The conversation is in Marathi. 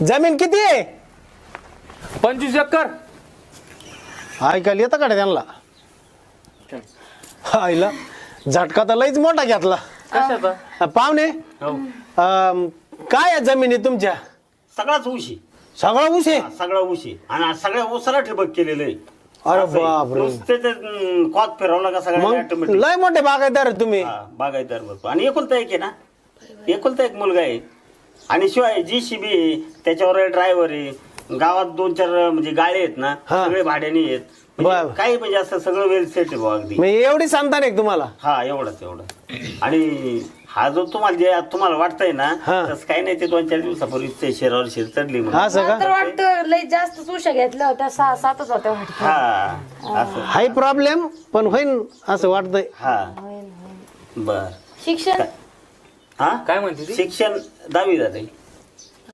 जमीन किती आहे? 25 एकर. ऐकायला येतं का रे त्यांना? आईला झटका तर लईच मोठा घेतला. कशाचा? पाहुणे हो. काय आहे जमिनी तुमच्या? सगळाच ऊशी, सगळा ऊस आहे? सगळा ऊशी आणि सगळ्या ऊसाला ठिबक केलेलं आहे. अरे असं आहे. बापरे. नुसते ते कॉक फिरवला का सगळ्या मग ऑटोमॅटिक लय मोठे बागायतदार आहे तुम्ही. बागायतदार भरपूर. आणि एकुलता एक आहे ना, एकुलता एक मुलगा आहे. आणि शिवाय JCB आहे, त्याच्यावर ड्रायव्हर आहे. गावात 2-4 म्हणजे गाळे आहेत ना, हा. सगळे भाड्याने आहेत. बर. काही म्हणजे असं सगळं वेल सेट आहे बुवा अगदी. मग एवढी संतान आहे का तुम्हाला? हा एवढं. आणि हा जो तुम्हाला वाटतंय ना, हा. तसं काही नाही. ते 2-4 दिवसापूर्वी ते शरीरावर शिर चढली म्हणून. असं मला तर का? वाटतं लय जास्त उशा घेतल्या होत्या 6-7च होत्या वाटतं. हा असं. हाय प्रॉब्लेम पण होईन असं वाटतंय. हा बर. शिक्षण हा काय म्हणते ती? शिक्षण 10वी झालंय.